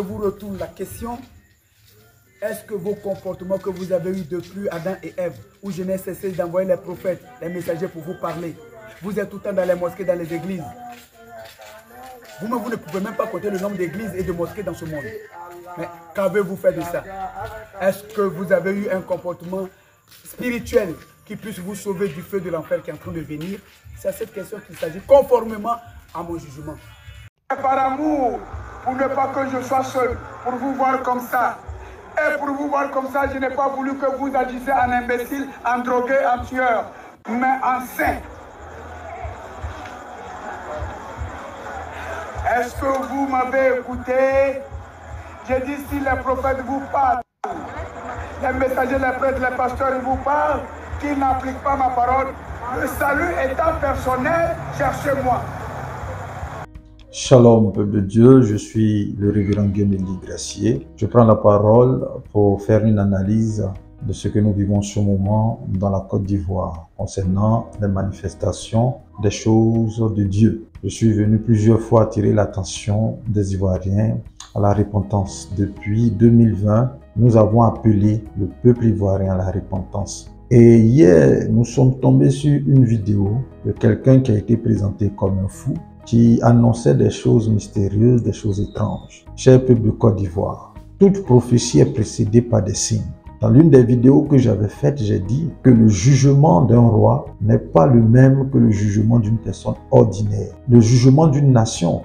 vous retourne la question. Est-ce que vos comportements que vous avez eus depuis Adam et Ève, où je n'ai cessé d'envoyer les prophètes, les messagers pour vous parler, vous êtes tout le temps dans les mosquées, dans les églises. Vous-même, vous ne pouvez même pas compter le nombre d'églises et de mosquées dans ce monde. Mais qu'avez-vous fait de ça? Est-ce que vous avez eu un comportement spirituel qui puisse vous sauver du feu de l'enfer qui est en train de venir? C'est à cette question qu'il s'agit, conformément à mon jugement. Par amour, pour ne pas que je sois seul, pour vous voir comme ça. Et pour vous voir comme ça, je n'ai pas voulu que vous agissiez en imbécile, en drogué, en tueur, mais en saint. Est-ce que vous m'avez écouté? J'ai dit si les prophètes vous parlent, les messagers, les prêtres, les pasteurs ils vous parlent, qu'ils n'appliquent pas ma parole, le salut étant personnel, cherchez-moi. Shalom, peuple de Dieu, je suis le révérend Guémélie Gracier. Je prends la parole pour faire une analyse de ce que nous vivons en ce moment dans la Côte d'Ivoire concernant les manifestations des choses de Dieu. Je suis venu plusieurs fois attirer l'attention des Ivoiriens à la repentance. Depuis 2020, nous avons appelé le peuple ivoirien à la repentance. Et hier, nous sommes tombés sur une vidéo de quelqu'un qui a été présenté comme un fou, qui annonçait des choses mystérieuses, des choses étranges. Cher peuple de Côte d'Ivoire, toute prophétie est précédée par des signes. Dans l'une des vidéos que j'avais faites, j'ai dit que le jugement d'un roi n'est pas le même que le jugement d'une personne ordinaire. Le jugement d'une nation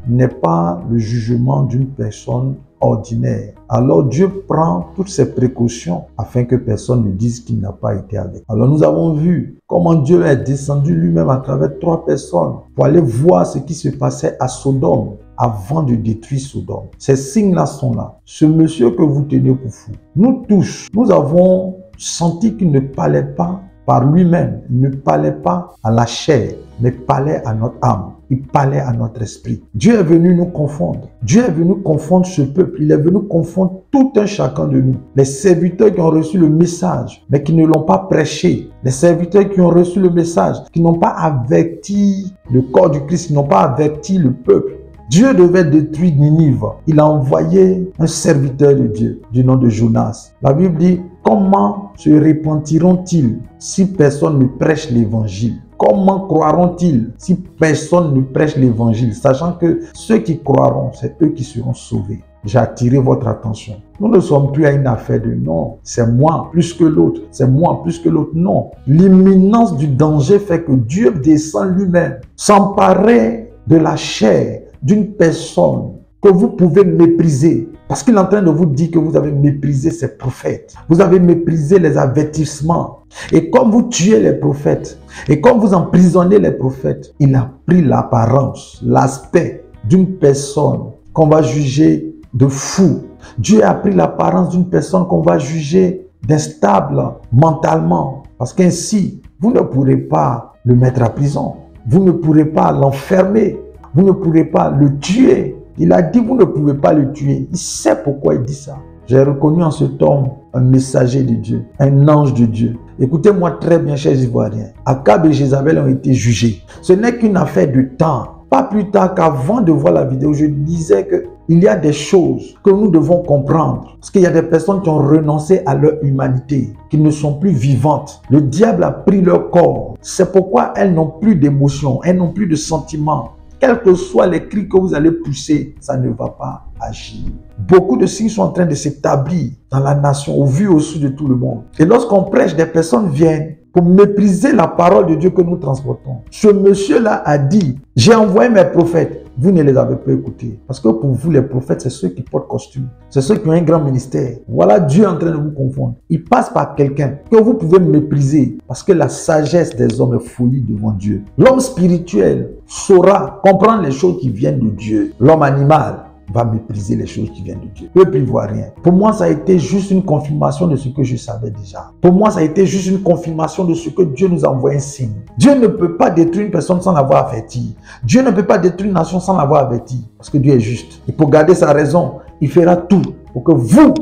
n'est pas le jugement d'une personne ordinaire. Alors Dieu prend toutes ses précautions afin que personne ne dise qu'il n'a pas été avec. Alors nous avons vu comment Dieu est descendu lui-même à travers 3 personnes pour aller voir ce qui se passait à Sodome avant de détruire Sodome. Ces signes-là sont là. Ce monsieur que vous tenez pour fou, nous tous, nous avons senti qu'il ne parlait pas par lui-même, il ne parlait pas à la chair, mais parlait à notre âme. Il parlait à notre esprit. Dieu est venu nous confondre. Dieu est venu confondre ce peuple. Il est venu confondre tout un chacun de nous. Les serviteurs qui ont reçu le message, mais qui ne l'ont pas prêché. Les serviteurs qui ont reçu le message, qui n'ont pas averti le corps du Christ, qui n'ont pas averti le peuple. Dieu devait détruire Ninive. Il a envoyé un serviteur de Dieu du nom de Jonas. La Bible dit, comment se repentiront-ils si personne ne prêche l'évangile? Comment croiront-ils si personne ne prêche l'évangile? Sachant que ceux qui croiront, c'est eux qui seront sauvés. J'ai attiré votre attention. Nous ne sommes plus à une affaire de non, c'est moi plus que l'autre, c'est moi plus que l'autre. Non. L'imminence du danger fait que Dieu descend lui-même, s'emparer de la chair d'une personne que vous pouvez mépriser. Parce qu'il est en train de vous dire que vous avez méprisé ces prophètes. Vous avez méprisé les avertissements. Et comme vous tuez les prophètes, et comme vous emprisonnez les prophètes, il a pris l'apparence, l'aspect d'une personne qu'on va juger de fou. Dieu a pris l'apparence d'une personne qu'on va juger d'instable mentalement. Parce qu'ainsi, vous ne pourrez pas le mettre à prison. Vous ne pourrez pas l'enfermer. Vous ne pourrez pas le tuer. Il a dit, vous ne pouvez pas le tuer. Il sait pourquoi il dit ça. J'ai reconnu en cet homme un messager de Dieu, un ange de Dieu. Écoutez-moi très bien, chers Ivoiriens. Akab et Jézabel ont été jugés. Ce n'est qu'une affaire de temps. Pas plus tard qu'avant de voir la vidéo, je disais qu'il y a des choses que nous devons comprendre. Parce qu'il y a des personnes qui ont renoncé à leur humanité, qui ne sont plus vivantes. Le diable a pris leur corps. C'est pourquoi elles n'ont plus d'émotions, elles n'ont plus de sentiments. Quels que soient les cris que vous allez pousser, ça ne va pas agir. Beaucoup de signes sont en train de s'établir dans la nation, au vu au su de tout le monde. Et lorsqu'on prêche, des personnes viennent pour mépriser la parole de Dieu que nous transportons. Ce monsieur-là a dit, j'ai envoyé mes prophètes. Vous ne les avez pas écoutés. Parce que pour vous, les prophètes, c'est ceux qui portent costume. C'est ceux qui ont un grand ministère. Voilà Dieu en train de vous confondre. Il passe par quelqu'un que vous pouvez mépriser. Parce que la sagesse des hommes est folie devant Dieu. L'homme spirituel saura comprendre les choses qui viennent de Dieu. L'homme animal va mépriser les choses qui viennent de Dieu. Peuple ivoirien. Pour moi, ça a été juste une confirmation de ce que je savais déjà. Pour moi, ça a été juste une confirmation de ce que Dieu nous a envoyé un signe. Dieu ne peut pas détruire une personne sans l'avoir averti. Dieu ne peut pas détruire une nation sans l'avoir averti. Parce que Dieu est juste. Et pour garder sa raison, il fera tout pour que vous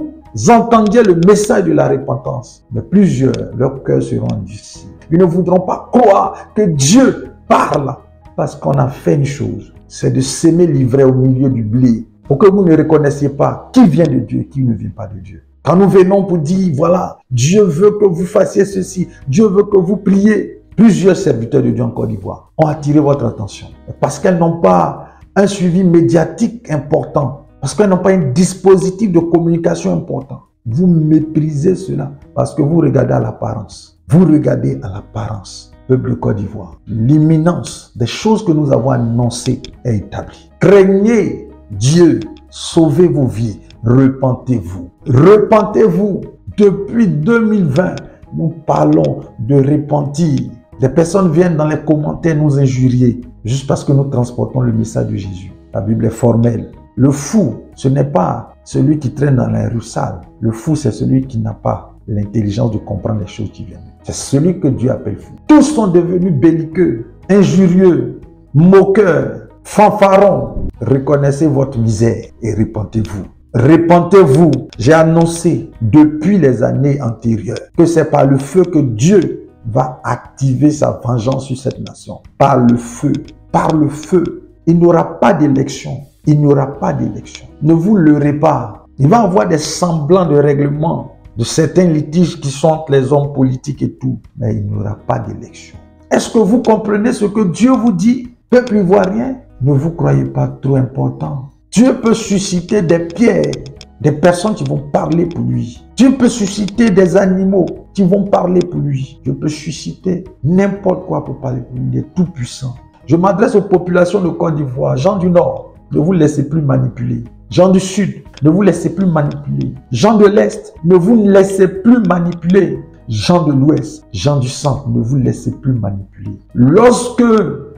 entendiez le message de la repentance. Mais plusieurs, leurs cœurs seront endurcis. Ils ne voudront pas croire que Dieu parle. Parce qu'on a fait une chose, c'est de s'aimer l'ivraie au milieu du blé. pour que vous ne reconnaissiez pas qui vient de Dieu et qui ne vient pas de Dieu. Quand nous venons pour dire, voilà, Dieu veut que vous fassiez ceci, Dieu veut que vous priez, plusieurs serviteurs de Dieu en Côte d'Ivoire ont attiré votre attention parce qu'elles n'ont pas un suivi médiatique important, parce qu'elles n'ont pas un dispositif de communication important. Vous méprisez cela parce que vous regardez à l'apparence. Vous regardez à l'apparence. Peuple de Côte d'Ivoire, l'imminence des choses que nous avons annoncées est établie. Craignez Dieu, sauvez vos vies, repentez-vous. Repentez-vous. Depuis 2020, nous parlons de repentir. Des personnes viennent dans les commentaires nous injurier juste parce que nous transportons le message de Jésus. La Bible est formelle. Le fou, ce n'est pas celui qui traîne dans les rues sales. Le fou, c'est celui qui n'a pas l'intelligence de comprendre les choses qui viennent. C'est celui que Dieu appelle fou. Tous sont devenus belliqueux, injurieux, moqueurs, fanfarons. Reconnaissez votre misère et repentez-vous. Repentez-vous. J'ai annoncé depuis les années antérieures que c'est par le feu que Dieu va activer sa vengeance sur cette nation. Par le feu. Par le feu. Il n'y aura pas d'élection. Il n'y aura pas d'élection. Ne vous leurrez pas. Il va y avoir des semblants de règlement de certains litiges qui sont entre les hommes politiques et tout. Mais il n'y aura pas d'élection. Est-ce que vous comprenez ce que Dieu vous dit? Peuple ivoirien, ne vous croyez pas trop important. Dieu peut susciter des pierres, des personnes qui vont parler pour lui. Dieu peut susciter des animaux qui vont parler pour lui. Dieu peut susciter n'importe quoi pour parler pour lui. Il est tout puissant. Je m'adresse aux populations de Côte d'Ivoire, gens du Nord, ne vous laissez plus manipuler. Gens du Sud, ne vous laissez plus manipuler. Gens de l'Est, ne vous laissez plus manipuler. Gens de l'Ouest, gens du Centre, ne vous laissez plus manipuler. Lorsque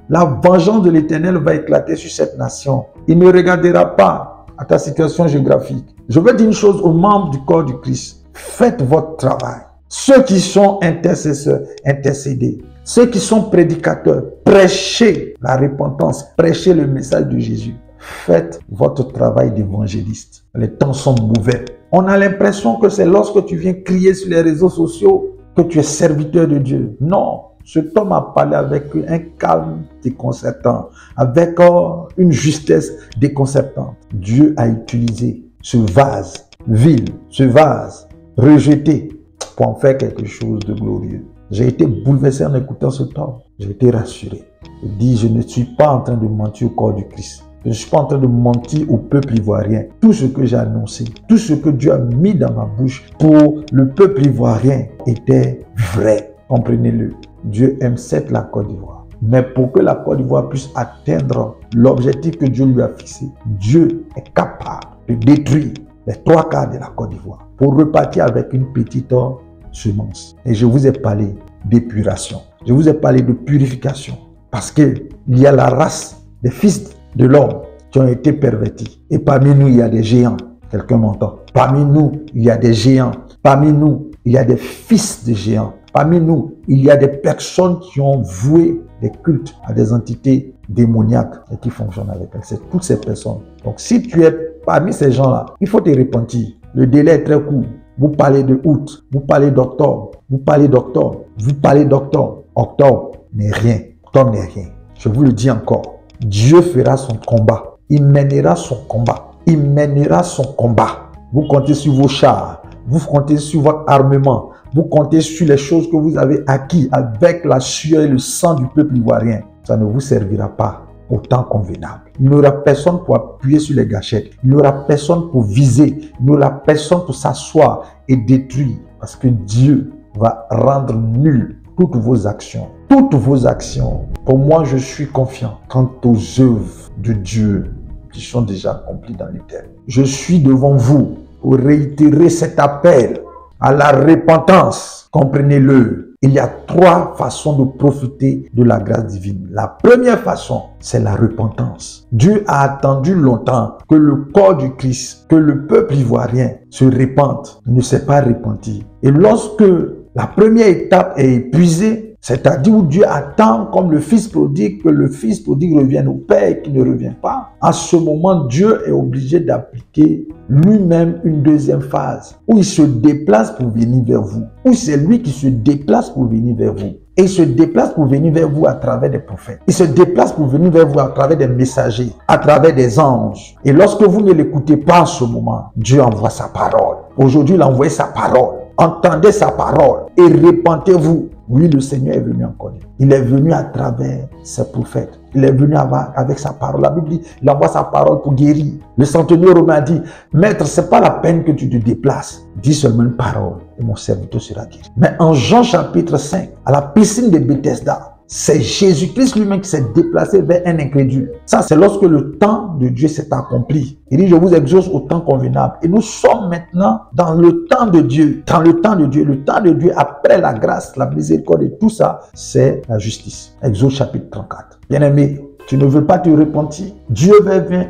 la vengeance de l'Éternel va éclater sur cette nation, il ne regardera pas à ta situation géographique. Je veux dire une chose aux membres du corps du Christ. Faites votre travail. Ceux qui sont intercesseurs, intercédez. Ceux qui sont prédicateurs, prêchez la repentance, prêchez le message de Jésus. Faites votre travail d'évangéliste. Les temps sont mauvais. On a l'impression que c'est lorsque tu viens crier sur les réseaux sociaux que tu es serviteur de Dieu. Non, cet homme a parlé avec un calme déconcertant, avec une justesse déconcertante. Dieu a utilisé ce vase vil, ce vase rejeté pour en faire quelque chose de glorieux. J'ai été bouleversé en écoutant ce temps. J'ai été rassuré. Je dis, je ne suis pas en train de mentir au corps du Christ. Je ne suis pas en train de mentir au peuple ivoirien. Tout ce que j'ai annoncé, tout ce que Dieu a mis dans ma bouche pour le peuple ivoirien était vrai. Comprenez-le. Dieu aime certes la Côte d'Ivoire. Mais pour que la Côte d'Ivoire puisse atteindre l'objectif que Dieu lui a fixé, Dieu est capable de détruire les 3/4 de la Côte d'Ivoire pour repartir avec une petite semence. Et je vous ai parlé d'épuration. Je vous ai parlé de purification. Parce qu'il y a la race des fils de l'homme qui ont été pervertis. Et parmi nous, il y a des géants. Quelqu'un m'entend? Parmi nous, il y a des géants. Parmi nous, il y a des fils de géants. Parmi nous, il y a des personnes qui ont voué des cultes à des entités démoniaques et qui fonctionnent avec elles. C'est toutes ces personnes. Donc, si tu es parmi ces gens-là, il faut te repentir. Le délai est très court. Vous parlez de août, vous parlez d'octobre, vous parlez d'octobre, vous parlez d'octobre. Octobre n'est rien. Octobre n'est rien. Je vous le dis encore. Dieu fera son combat. Il mènera son combat. Il mènera son combat. Vous comptez sur vos chars. Vous comptez sur votre armement. Vous comptez sur les choses que vous avez acquis avec la sueur et le sang du peuple ivoirien. Ça ne vous servira pas au temps convenable. Il n'y aura personne pour appuyer sur les gâchettes. Il n'y aura personne pour viser. Il n'y aura personne pour s'asseoir et détruire. Parce que Dieu va rendre nul toutes vos actions. Toutes vos actions. Pour moi, je suis confiant quant aux œuvres de Dieu qui sont déjà accomplies dans l'éternel. Je suis devant vous pour réitérer cet appel à la repentance. Comprenez-le. Il y a 3 façons de profiter de la grâce divine. La première façon, c'est la repentance. Dieu a attendu longtemps que le corps du Christ, que le peuple ivoirien se repente. Il ne s'est pas repenti. Et lorsque la première étape est épuisée, c'est-à-dire où Dieu attend comme le fils prodigue, que le fils prodigue revienne au Père et qu'il ne revient pas. À ce moment, Dieu est obligé d'appliquer lui-même une deuxième phase où il se déplace pour venir vers vous. Où c'est lui qui se déplace pour venir vers vous. Et il se déplace pour venir vers vous à travers des prophètes. Il se déplace pour venir vers vous à travers des messagers, à travers des anges. Et lorsque vous ne l'écoutez pas en ce moment, Dieu envoie sa parole. Aujourd'hui, il a envoyé sa parole. Entendez sa parole et répentez-vous. Oui, le Seigneur est venu encore. Il est venu à travers ses prophètes. Il est venu avec sa parole. La Bible dit, il envoie sa parole pour guérir. Le centenier romain a dit, Maître, ce n'est pas la peine que tu te déplaces. Dis seulement une parole et mon serviteur sera guéri. Mais en Jean chapitre 5, à la piscine de Bethesda, c'est Jésus-Christ lui-même qui s'est déplacé vers un incrédule. Ça, c'est lorsque le temps de Dieu s'est accompli. Il dit, je vous exauce au temps convenable. Et nous sommes maintenant dans le temps de Dieu. Dans le temps de Dieu. Le temps de Dieu, après la grâce, la miséricorde et tout ça, c'est la justice. Exode chapitre 34. Bien-aimé, tu ne veux pas te repentir. Dieu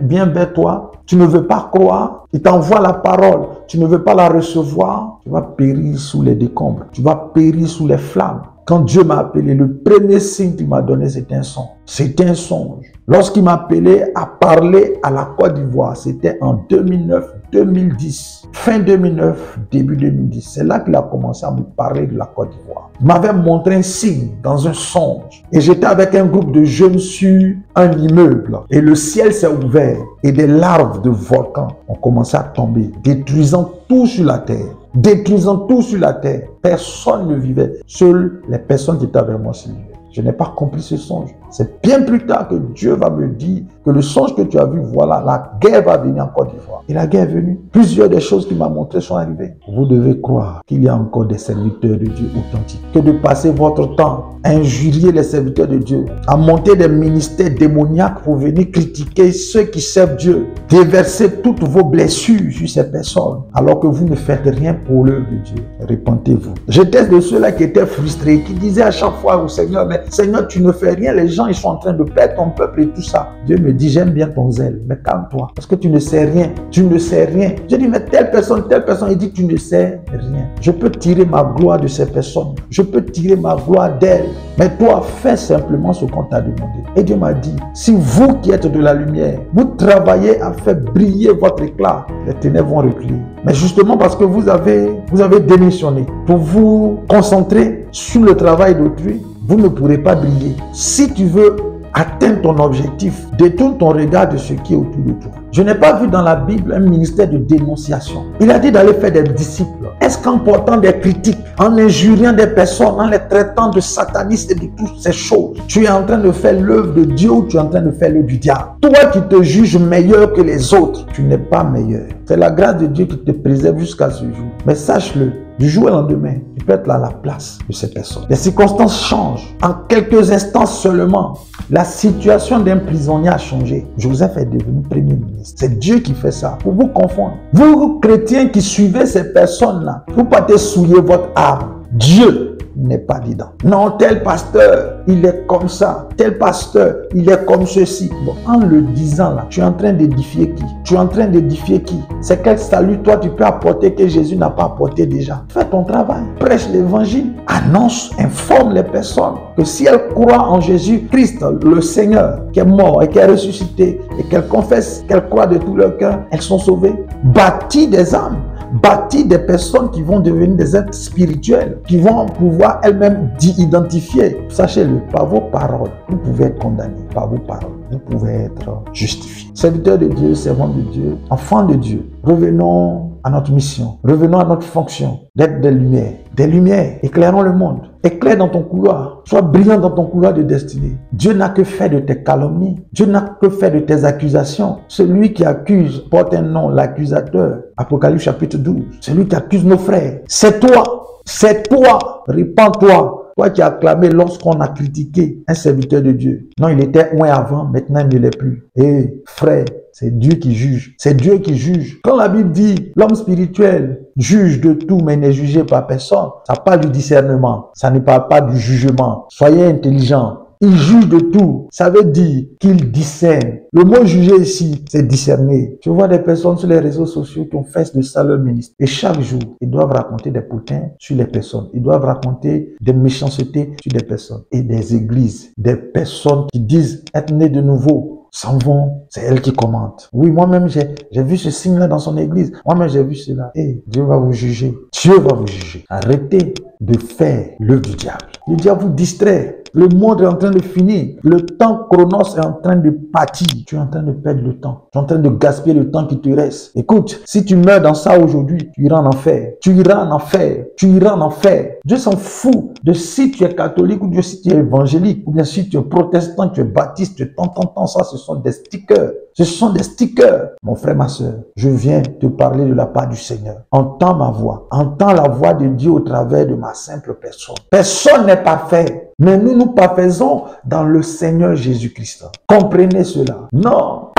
vient vers toi. Tu ne veux pas croire. Il t'envoie la parole. Tu ne veux pas la recevoir. Tu vas périr sous les décombres. Tu vas périr sous les flammes. Quand Dieu m'a appelé, le premier signe qu'il m'a donné, c'était un songe. C'était un songe. Lorsqu'il m'a appelé à parler à la Côte d'Ivoire, c'était en 2009-2010. Fin 2009, début 2010. C'est là qu'il a commencé à me parler de la Côte d'Ivoire. Il m'avait montré un signe dans un songe. Et j'étais avec un groupe de jeunes sur un immeuble. Et le ciel s'est ouvert. Et des larves de volcans ont commencé à tomber, détruisant tout sur la terre. Détruisant tout sur la terre. Personne ne vivait. Seules les personnes qui étaient avec moi se vivaient. Je n'ai pas compris ce songe. C'est bien plus tard que Dieu va me dire que le songe que tu as vu, voilà, la guerre va venir en Côte d'Ivoire. Et la guerre est venue. Plusieurs des choses qu'il m'a montrées sont arrivées. Vous devez croire qu'il y a encore des serviteurs de Dieu authentiques. Que de passer votre temps à injurier les serviteurs de Dieu, à monter des ministères démoniaques pour venir critiquer ceux qui servent Dieu, déverser toutes vos blessures sur ces personnes, alors que vous ne faites rien pour l'œuvre de Dieu. Répentez-vous. J'étais de ceux-là qui étaient frustrés, qui disaient à chaque fois au Seigneur, mais Seigneur, tu ne fais rien, les gens ils sont en train de perdre ton peuple et tout ça. Dieu me dit, j'aime bien ton zèle, mais calme-toi, parce que tu ne sais rien. Tu ne sais rien. Je dis, mais telle personne, il dit, tu ne sais rien. Je peux tirer ma gloire de ces personnes. Je peux tirer ma gloire d'elles. Mais toi, fais simplement ce qu'on t'a demandé. Et Dieu m'a dit, si vous qui êtes de la lumière, vous travaillez à faire briller votre éclat, les ténèbres vont reculer. Mais justement parce que vous avez démissionné pour vous concentrer sur le travail d'autrui, vous ne pourrez pas briller. Si tu veux atteindre ton objectif, détourne ton regard de ce qui est autour de toi. Je n'ai pas vu dans la Bible un ministère de dénonciation. Il a dit d'aller faire des disciples. Est-ce qu'en portant des critiques, en injuriant des personnes, en les traitant de satanistes et de toutes ces choses, tu es en train de faire l'œuvre de Dieu ou tu es en train de faire l'œuvre du diable? Toi qui te juges meilleur que les autres, tu n'es pas meilleur. C'est la grâce de Dieu qui te préserve jusqu'à ce jour. Mais sache-le, du jour au lendemain, tu peux être là à la place de ces personnes. Les circonstances changent. En quelques instants seulement, la situation d'un prisonnier a changé. Joseph est devenu premier ministre. C'est Dieu qui fait ça pour vous confondre. Vous, chrétiens qui suivez ces personnes-là, vous partez souiller votre âme. Dieu n'est pas dedans. Non, tel pasteur, il est comme ça. Tel pasteur, il est comme ceci. Bon, en le disant là, tu es en train d'édifier qui? Tu es en train d'édifier qui? C'est quel salut toi tu peux apporter que Jésus n'a pas apporté déjà? Fais ton travail. Prêche l'évangile. Annonce, informe les personnes que si elles croient en Jésus-Christ, le Seigneur, qui est mort et qui est ressuscité, et qu'elles confessent, qu'elles croient de tout leur cœur, elles sont sauvées. Bâtis des âmes. Bâtir des personnes qui vont devenir des êtres spirituels, qui vont pouvoir elles-mêmes identifier. Sachez-le, par vos paroles, vous pouvez être condamné. Par vos paroles, vous pouvez être justifié. Serviteur de Dieu, servant de Dieu, enfant de Dieu, revenons à notre mission. Revenons à notre fonction d'être des lumières. Des lumières, éclairons le monde. Éclaire dans ton couloir. Sois brillant dans ton couloir de destinée. Dieu n'a que fait de tes calomnies. Dieu n'a que fait de tes accusations. Celui qui accuse porte un nom, l'accusateur. Apocalypse chapitre 12. Celui qui accuse nos frères. C'est toi. C'est toi. Répands-toi. Toi qui as acclamé lorsqu'on a critiqué un serviteur de Dieu. Non, il était loin avant, maintenant il ne l'est plus. Et frère, c'est Dieu qui juge. C'est Dieu qui juge. Quand la Bible dit l'homme spirituel juge de tout mais n'est jugé par personne, ça parle du discernement. Ça ne parle pas du jugement. Soyez intelligents. Il juge de tout. Ça veut dire qu'il discerne. Le mot juger ici, c'est discerner. Je vois des personnes sur les réseaux sociaux qui ont fait de ça leur ministre. Et chaque jour, ils doivent raconter des potins sur les personnes. Ils doivent raconter des méchancetés sur des personnes. Et des églises, des personnes qui disent être nées de nouveau, s'en vont. C'est elle qui commente. Oui, moi-même, j'ai vu ce signe-là dans son église. Moi-même, j'ai vu cela. Et Dieu va vous juger. Dieu va vous juger. Arrêtez de faire l'œuvre du diable. Le diable vous distrait. Le monde est en train de finir. Le temps chronos est en train de partir. Tu es en train de perdre le temps. Tu es en train de gaspiller le temps qui te reste. Écoute, si tu meurs dans ça aujourd'hui, tu iras en enfer. Tu iras en enfer. Tu iras en enfer. Dieu s'en fout de si tu es catholique ou de si tu es évangélique ou bien si tu es protestant, tu es baptiste, tu es tant. Ça, ce sont des stickers. Ce sont des stickers. Mon frère, ma soeur, je viens te parler de la part du Seigneur. Entends ma voix. Entends la voix de Dieu au travers de ma simple personne. Personne n'est parfait. Mais nous parfaisons dans le Seigneur Jésus-Christ. Comprenez cela. Non.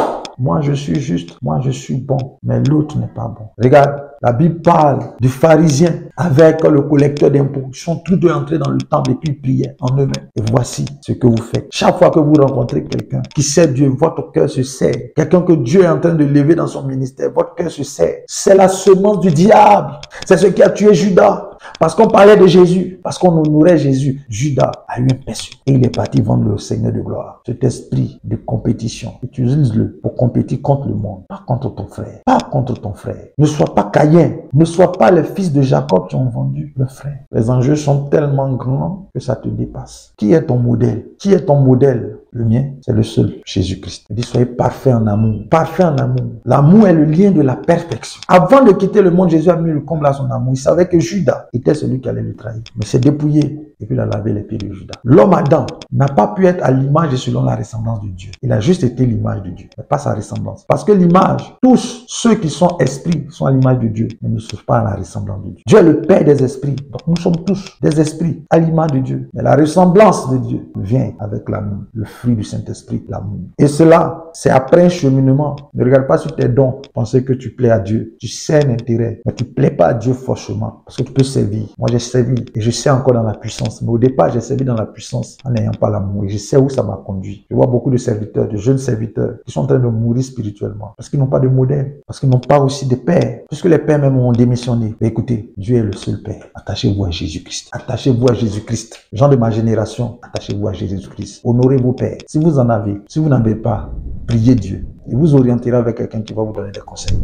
Moi, je suis juste. Moi, je suis bon. Mais l'autre n'est pas bon. Regarde. La Bible parle du pharisien avec le collecteur d'impôts. Ils sont tous deux entrés dans le temple et puis ils priaient en eux-mêmes. Et voici ce que vous faites. Chaque fois que vous rencontrez quelqu'un qui sait Dieu, votre cœur se serre. Quelqu'un que Dieu est en train de lever dans son ministère, votre cœur se serre. C'est la semence du diable. C'est ce qui a tué Judas. Parce qu'on parlait de Jésus, parce qu'on honorait Jésus. Judas a eu un perçu et il est parti vendre le Seigneur de gloire. Cet esprit de compétition, utilise-le pour compétir contre le monde, pas contre ton frère, pas contre ton frère. Ne sois pas Caïn, ne sois pas les fils de Jacob qui ont vendu le frère. Les enjeux sont tellement grands que ça te dépasse. Qui est ton modèle? Qui est ton modèle? Le mien, c'est le seul, Jésus-Christ. Il dit, soyez parfaits en amour. Parfaits en amour. L'amour est le lien de la perfection. Avant de quitter le monde, Jésus a mis le comble à son amour. Il savait que Judas était celui qui allait le trahir. Mais c'est dépouillé. Et puis il a lavé les pieds de Judas. L'homme Adam n'a pas pu être à l'image et selon la ressemblance de Dieu. Il a juste été l'image de Dieu, mais pas sa ressemblance. Parce que l'image, tous ceux qui sont esprits sont à l'image de Dieu, mais ne sont pas à la ressemblance de Dieu. Dieu est le Père des esprits. Donc nous sommes tous des esprits à l'image de Dieu. Mais la ressemblance de Dieu vient avec l'amour, le fruit du Saint-Esprit, l'amour. Et cela, c'est après un cheminement. Ne regarde pas sur tes dons, penser que tu plais à Dieu. Tu sais l'intérêt, mais tu ne plais pas à Dieu forcément. Parce que tu peux servir. Moi, j'ai servi et je sais encore dans la puissance. Mais au départ, j'ai servi dans la puissance en n'ayant pas l'amour. Et je sais où ça m'a conduit. Je vois beaucoup de serviteurs, de jeunes serviteurs qui sont en train de mourir spirituellement. Parce qu'ils n'ont pas de modèle. Parce qu'ils n'ont pas aussi de père. Puisque les pères même ont démissionné. Mais écoutez, Dieu est le seul père. Attachez-vous à Jésus-Christ. Attachez-vous à Jésus-Christ. Gens de ma génération, attachez-vous à Jésus-Christ. Honorez vos pères. Si vous en avez, si vous n'en avez pas, priez Dieu. Il vous orientera avec quelqu'un qui va vous donner des conseils.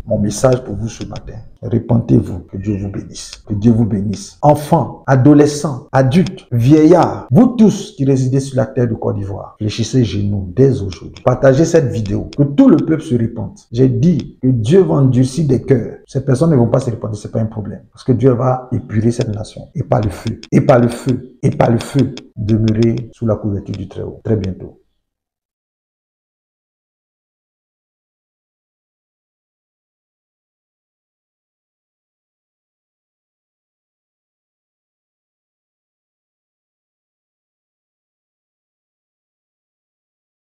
Mon message pour vous ce matin, repentez-vous, que Dieu vous bénisse. Que Dieu vous bénisse. Enfants, adolescents, adultes, vieillards, vous tous qui résidez sur la terre de Côte d'Ivoire, fléchissez genoux dès aujourd'hui. Partagez cette vidéo, que tout le peuple se repente. J'ai dit que Dieu va endurcir des cœurs. Ces personnes ne vont pas se repentir, c'est pas un problème. Parce que Dieu va épurer cette nation. Et par le feu, et par le feu, et par le feu, demeurer sous la couverture du Très-Haut. Très bientôt.